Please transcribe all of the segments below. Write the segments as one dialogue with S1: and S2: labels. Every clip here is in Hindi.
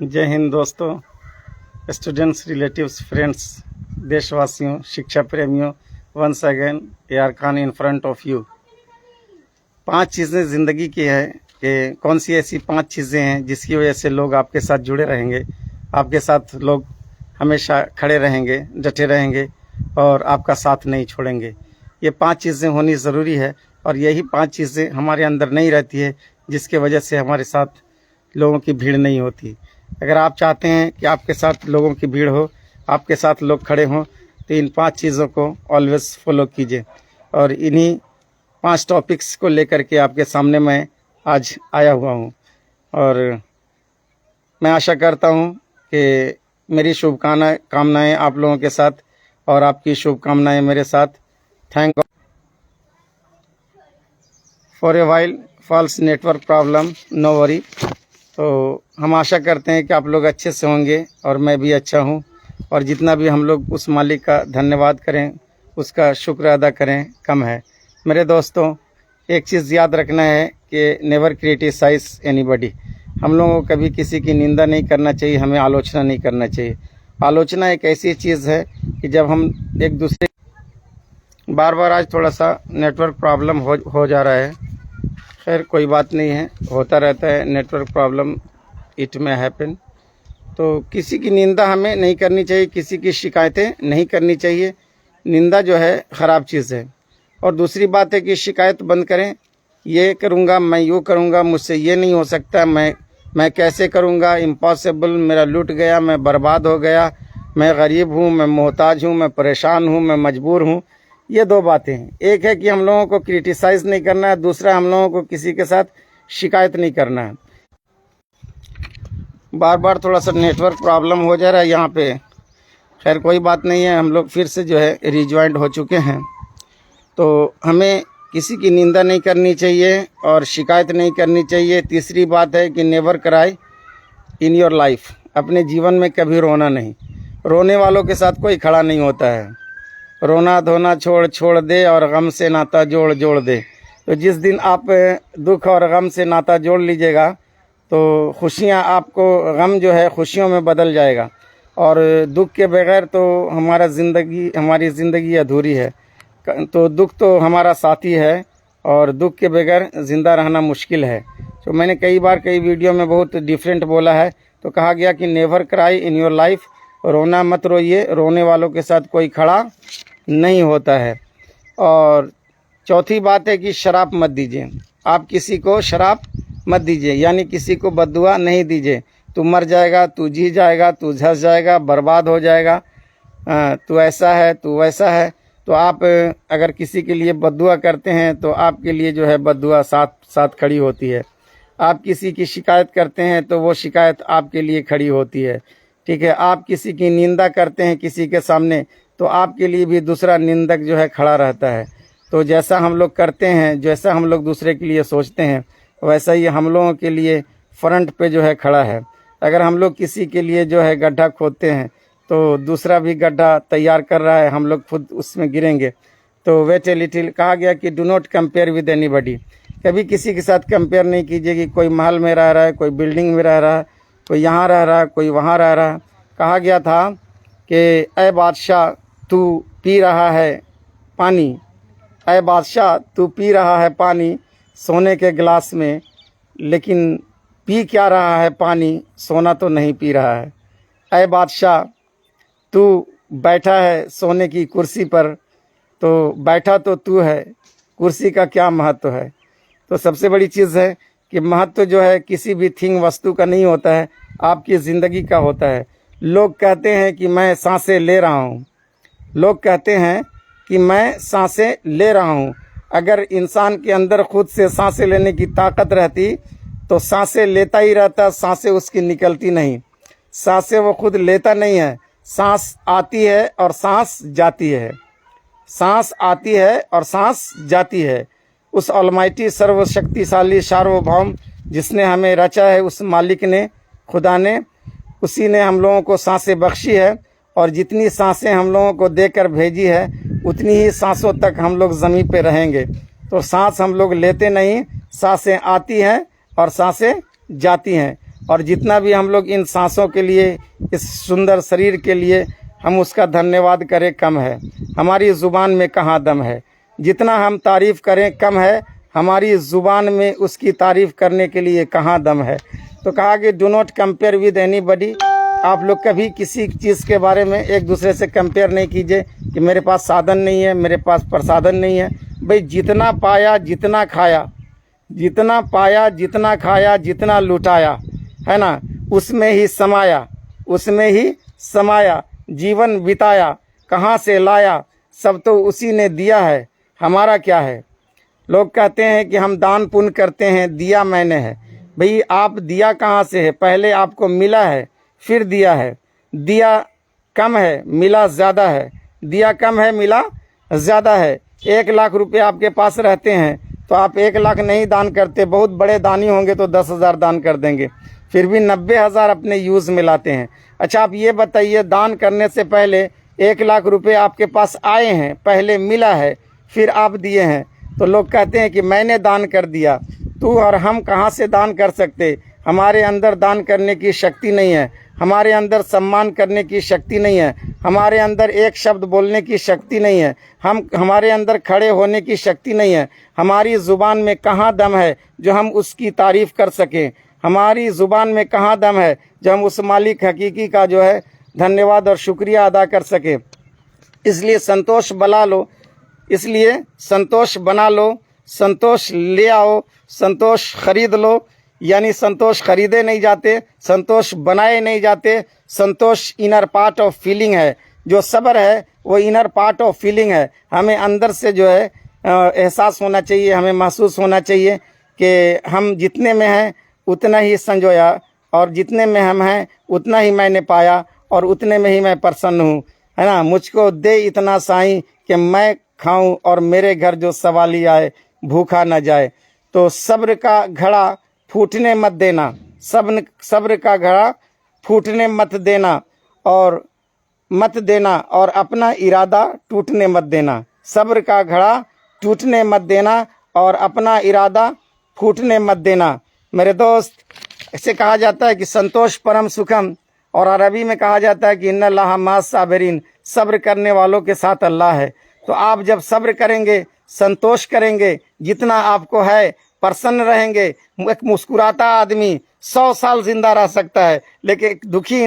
S1: जय हिंद दोस्तों, स्टूडेंट्स, रिलेटिव्स, फ्रेंड्स, देशवासियों, शिक्षा प्रेमियों, once again AR Khan in front of you. 5 चीज़ें ज़िंदगी की है कि कौन सी ऐसी 5 चीज़ें हैं जिसकी वजह से लोग आपके साथ जुड़े रहेंगे, आपके साथ लोग हमेशा खड़े रहेंगे, डटे रहेंगे और आपका साथ नहीं छोड़ेंगे। ये 5 चीज़ें होनी ज़रूरी है और यही 5 चीज़ें हमारे अंदर नहीं रहती है जिसके वजह से हमारे साथ लोगों की भीड़ नहीं होती। अगर आप चाहते हैं कि आपके साथ लोगों की भीड़ हो, आपके साथ लोग खड़े हों, तो इन 5 चीज़ों को ऑलवेज फॉलो कीजिए। और इन्हीं 5 टॉपिक्स को लेकर के आपके सामने मैं आज आया हुआ हूं और मैं आशा करता हूं कि मेरी शुभकामनाएं आप लोगों के साथ और आपकी शुभकामनाएं मेरे साथ। Thank god for a while falls network problem, no worry. तो हम आशा करते हैं कि आप लोग अच्छे से होंगे और मैं भी अच्छा हूं, और जितना भी हम लोग उस मालिक का धन्यवाद करें, उसका शुक्र अदा करें, कम है। मेरे दोस्तों, एक चीज़ याद रखना है कि नेवर क्रिटिसाइज एनीबॉडी। हम लोगों को कभी किसी की निंदा नहीं करना चाहिए, हमें आलोचना नहीं करना चाहिए। आलोचना एक ऐसी चीज़ है कि जब हम एक दूसरे बार आज थोड़ा सा नेटवर्क प्रॉब्लम हो जा रहा है, खैर कोई बात नहीं है, होता रहता है नेटवर्क प्रॉब्लम, इट में हैपन। तो किसी की निंदा हमें नहीं करनी चाहिए, किसी की शिकायतें नहीं करनी चाहिए। निंदा जो है ख़राब चीज़ है। और दूसरी बात है कि शिकायत बंद करें। ये करूँगा, मैं यूँ करूँगा, मुझसे ये नहीं हो सकता, मैं कैसे करूँगा, इम्पॉसिबल, मेरा लूट गया, मैं बर्बाद हो गया, मैं गरीब हूँ, मैं मोहताज हूँ, मैं परेशान हूँ, मैं मजबूर हूँ। ये 2 बातें हैं। एक है कि हम लोगों को क्रिटिसाइज़ नहीं करना है, दूसरा हम लोगों को किसी के साथ शिकायत नहीं करना है। बार थोड़ा सा नेटवर्क प्रॉब्लम हो जा रहा है यहाँ पे, खैर कोई बात नहीं है, हम लोग फिर से जो है रिज्वाइंट हो चुके हैं। तो हमें किसी की निंदा नहीं करनी चाहिए और शिकायत नहीं करनी चाहिए। तीसरी बात है कि never cry in your life. अपने जीवन में कभी रोना नहीं। रोने वालों के साथ कोई खड़ा नहीं होता है। रोना धोना छोड़ दे और गम से नाता जोड़ दे। तो जिस दिन आप दुख और गम से नाता जोड़ लीजिएगा तो खुशियाँ आपको, गम जो है खुशियों में बदल जाएगा। और दुख के बगैर तो हमारी ज़िंदगी अधूरी है। तो दुख तो हमारा साथी है और दुख के बगैर ज़िंदा रहना मुश्किल है। तो मैंने कई बार कई वीडियो में बहुत डिफरेंट बोला है। तो कहा गया कि never cry in your life, रोना मत रोइए, रोने वालों के साथ कोई खड़ा नहीं होता है। और चौथी बात है कि शराब मत दीजिए। आप किसी को शराब मत दीजिए, यानी किसी को बद्दुआ नहीं दीजिए। तू मर जाएगा, तू जी जाएगा, तू झस जाएगा, बर्बाद हो जाएगा, तू ऐसा है, तू वैसा है। तो आप अगर किसी के लिए बद्दुआ करते हैं तो आपके लिए जो है बद्दुआ साथ खड़ी होती है। आप किसी की शिकायत करते हैं तो वो शिकायत आपके लिए खड़ी होती है। ठीक है। आप किसी की निंदा करते हैं किसी के सामने तो आपके लिए भी दूसरा निंदक जो है खड़ा रहता है। तो जैसा हम लोग करते हैं, जैसा हम लोग दूसरे के लिए सोचते हैं, वैसा ही हम लोगों के लिए फ्रंट पे जो है खड़ा है। अगर हम लोग किसी के लिए जो है गड्ढा खोदते हैं तो दूसरा भी गड्ढा तैयार कर रहा है, हम लोग खुद उसमें गिरेंगे। तो वेट ए लिटिल, कहा गया कि do not compare with anybody. कभी किसी के साथ कंपेयर नहीं कीजिए कि कोई महल में रह रहा है, कोई बिल्डिंग में रह रहा है, कोई यहाँ रह रहा है, कोई वहाँ रह रहा है। कहा गया था कि ऐ बादशाह तू पी रहा है पानी, ऐ बादशाह तू पी रहा है पानी सोने के गिलास में, लेकिन पी क्या रहा है पानी, सोना तो नहीं पी रहा है। ऐ बादशाह तू बैठा है सोने की कुर्सी पर, तो बैठा तो तू है, कुर्सी का क्या महत्व है। तो सबसे बड़ी चीज़ है कि महत्व जो है किसी भी वस्तु का नहीं होता है, आपकी ज़िंदगी का होता है। लोग कहते हैं कि मैं सांसें ले रहा हूँ, लोग कहते हैं कि मैं सांसें ले रहा हूँ। अगर इंसान के अंदर खुद से सांसें लेने की ताकत रहती तो सांसें लेता ही रहता, सांसें उसकी निकलती नहीं। सांसें वो खुद लेता नहीं है, सांस आती है और सांस जाती है, सांस आती है और सांस जाती है। उस ऑलमाइटी, सर्वशक्तिशाली, सार्वभौम जिसने हमें रचा है, उस मालिक ने, खुदा ने, उसी ने हम लोगों को सांसें बख्शी है। और जितनी सांसें हम लोगों को देकर भेजी है उतनी ही सांसों तक हम लोग ज़मीन पे रहेंगे। तो सांस हम लोग लेते नहीं, सांसें आती हैं और सांसें जाती हैं। और जितना भी हम लोग इन सांसों के लिए, इस सुंदर शरीर के लिए हम उसका धन्यवाद करें कम है। हमारी ज़ुबान में कहाँ दम है, जितना हम तारीफ़ करें कम है। हमारी ज़ुबान में उसकी तारीफ़ करने के लिए कहाँ दम है। तो कहा कि do not compare with anybody. आप लोग कभी किसी चीज़ के बारे में एक दूसरे से कंपेयर नहीं कीजिए कि मेरे पास साधन नहीं है, मेरे पास प्रसाधन नहीं है। भाई जितना पाया जितना खाया, जितना पाया जितना खाया, जितना लुटाया, है ना, उसमें ही समाया, उसमें ही समाया, जीवन बिताया, कहाँ से लाया, सब तो उसी ने दिया है, हमारा क्या है। लोग कहते हैं कि हम दान पुण्य करते हैं, दिया मैंने है। भाई आप दिया कहाँ से है, पहले आपको मिला है फिर दिया है। दिया कम है मिला ज़्यादा है, दिया कम है मिला ज़्यादा है। 1,00,000 रुपये आपके पास रहते हैं तो आप 1,00,000 नहीं दान करते, बहुत बड़े दानी होंगे तो 10,000 दान कर देंगे, फिर भी 90,000 अपने यूज़ में लाते हैं। अच्छा आप ये बताइए, दान करने से पहले 1,00,000 रुपये आपके पास आए हैं, पहले मिला है फिर आप दिए हैं, तो लोग कहते हैं कि मैंने दान कर दिया। तू और हम कहाँ से दान कर सकते, हमारे अंदर दान करने की शक्ति नहीं है, हमारे अंदर सम्मान करने की शक्ति नहीं है, हमारे अंदर एक शब्द बोलने की शक्ति नहीं है, हमारे अंदर खड़े होने की शक्ति नहीं है। हमारी ज़ुबान में कहाँ दम है जो हम उसकी तारीफ़ कर सकें, हमारी ज़ुबान में कहाँ दम है जो हम उस मालिक हकीकी का जो है धन्यवाद और शुक्रिया अदा कर सकें। इसलिए संतोष बना लो, इसलिए संतोष बना लो, संतोष ले आओ, संतोष खरीद लो। यानी संतोष खरीदे नहीं जाते, संतोष बनाए नहीं जाते। संतोष इनर पार्ट ऑफ फीलिंग है, जो सब्र है वो इनर पार्ट ऑफ फीलिंग है। हमें अंदर से जो है एहसास होना चाहिए, हमें महसूस होना चाहिए कि हम जितने में हैं उतना ही संजोया, और जितने में हम हैं उतना ही मैंने पाया, और उतने में ही मैं प्रसन्न हूँ, है ना। मुझको दे इतना साईं कि मैं खाऊं और मेरे घर जो सवाली आए भूखा न जाए। तो सब्र का घड़ा फूटने मत देना, सब्र का घड़ा फूटने मत देना और मत देना, और अपना इरादा टूटने मत देना। सब्र का घड़ा टूटने मत देना और अपना इरादा फूटने मत देना। मेरे दोस्त, ऐसे कहा जाता है कि संतोष परम सुखम, और अरबी में कहा जाता है कि इन्नल्लाह मास साबिरीन, सब्र करने वालों के साथ अल्लाह है। तो आप जब सब्र करेंगे, संतोष करेंगे, जितना आपको है, प्रसन्न रहेंगे। एक मुस्कुराता आदमी 100 साल जिंदा रह सकता है, लेकिन एक दुखी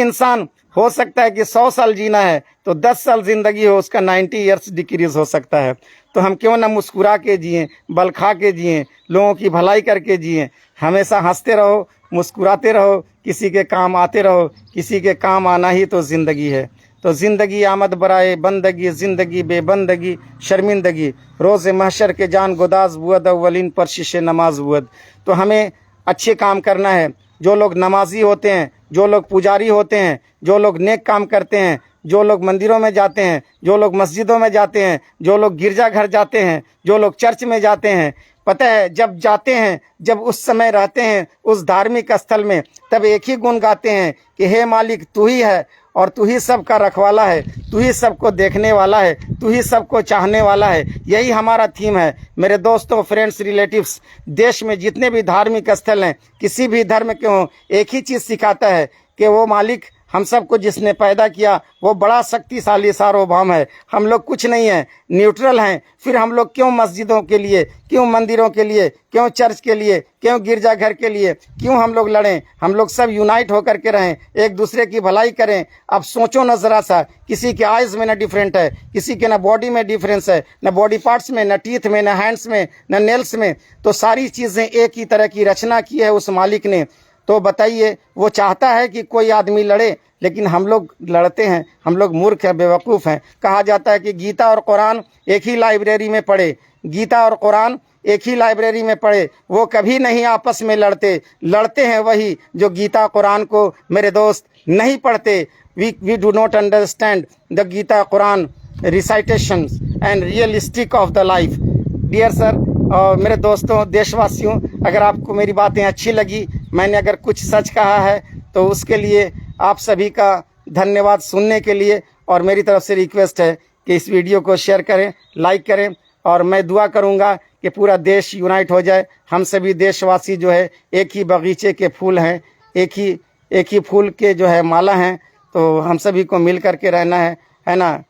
S1: इंसान हो सकता है कि 100 साल जीना है तो 10 साल जिंदगी हो, उसका 90 ईयर्स डिक्रीज हो सकता है। तो हम क्यों ना मुस्कुरा के जिएं, बल खा के जिएं, लोगों की भलाई करके जिएं। हमेशा हंसते रहो, मुस्कुराते रहो, किसी के काम आते रहो, किसी के काम आना ही तो ज़िंदगी है। तो ज़िंदगी आमद बराए बंदगी, ज़िंदगी बेबंदगी शर्मिंदगी, रोज़ महशर के जान गुदाज बुअद, अव्वलीन पर शीशे नमाज बुअद। तो हमें अच्छे काम करना है। जो लोग नमाजी होते हैं, जो लोग पुजारी होते हैं, जो लोग नेक काम करते हैं, जो लोग मंदिरों में जाते हैं, जो लोग मस्जिदों में जाते हैं, जो लोग गिरजाघर जाते हैं, जो लोग चर्च में जाते हैं, पता है जब जाते हैं, जब उस समय रहते हैं उस धार्मिक स्थल में, तब एक ही गुण गाते हैं कि हे मालिक तू ही है, और तू ही सबका रखवाला है, तू ही सबको देखने वाला है, तू ही सबको चाहने वाला है। यही हमारा थीम है। मेरे दोस्तों, फ्रेंड्स, रिलेटिव्स, देश में जितने भी धार्मिक स्थल हैं, किसी भी धर्म के हों, एक ही चीज़ सिखाता है कि वो मालिक हम सबको जिसने पैदा किया वो बड़ा शक्तिशाली सार्वभौम है, हम लोग कुछ नहीं है, न्यूट्रल हैं। फिर हम लोग क्यों मस्जिदों के लिए, क्यों मंदिरों के लिए, क्यों चर्च के लिए, क्यों गिरजाघर के लिए, क्यों हम लोग लड़ें? हम लोग सब यूनाइट होकर के रहें, एक दूसरे की भलाई करें। अब सोचो न ज़रा सा, किसी के आइज़ में न डिफरेंट है, किसी के न बॉडी में डिफरेंस है, न बॉडी पार्ट्स में, न टीथ में, न हैंड्स में, न नेल्स में, तो सारी चीज़ें एक ही तरह की रचना की है उस मालिक ने। तो बताइए, वो चाहता है कि कोई आदमी लड़े, लेकिन हम लोग लड़ते हैं, हम लोग मूर्ख हैं, बेवकूफ़ हैं। कहा जाता है कि गीता और कुरान एक ही लाइब्रेरी में पढ़े, गीता और कुरान एक ही लाइब्रेरी में पढ़े, वो कभी नहीं आपस में लड़ते। लड़ते हैं वही जो गीता कुरान को, मेरे दोस्त, नहीं पढ़ते। We do not understand the Gita Quran recitations and realistic of the life. Dear sir और मेरे दोस्तों, देशवासियों, अगर आपको मेरी बातें अच्छी लगी, मैंने अगर कुछ सच कहा है, तो उसके लिए आप सभी का धन्यवाद सुनने के लिए। और मेरी तरफ से रिक्वेस्ट है कि इस वीडियो को शेयर करें, लाइक करें, और मैं दुआ करूंगा कि पूरा देश यूनाइट हो जाए। हम सभी देशवासी जो है एक ही बगीचे के फूल हैं, एक ही फूल के जो है माला हैं। तो हम सभी को मिल करके रहना है ना।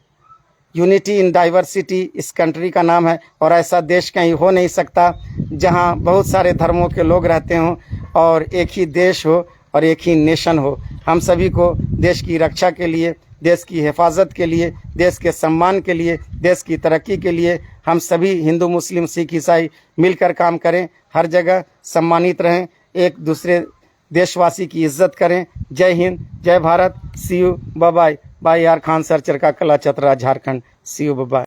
S1: यूनिटी इन डाइवर्सिटी इस कंट्री का नाम है, और ऐसा देश कहीं हो नहीं सकता जहां बहुत सारे धर्मों के लोग रहते हों और एक ही देश हो और एक ही नेशन हो। हम सभी को देश की रक्षा के लिए, देश की हिफाजत के लिए, देश के सम्मान के लिए, देश की तरक्की के लिए हम सभी हिंदू, मुस्लिम, सिख, ईसाई मिलकर काम करें, हर जगह सम्मानित रहें, एक दूसरे देशवासी की इज्जत करें। जय हिंद, जय भारत। सी यू, बाय बाय। बाय यार खान सर, चरका कला, चतरा, झारखंड। सी यू, बाय।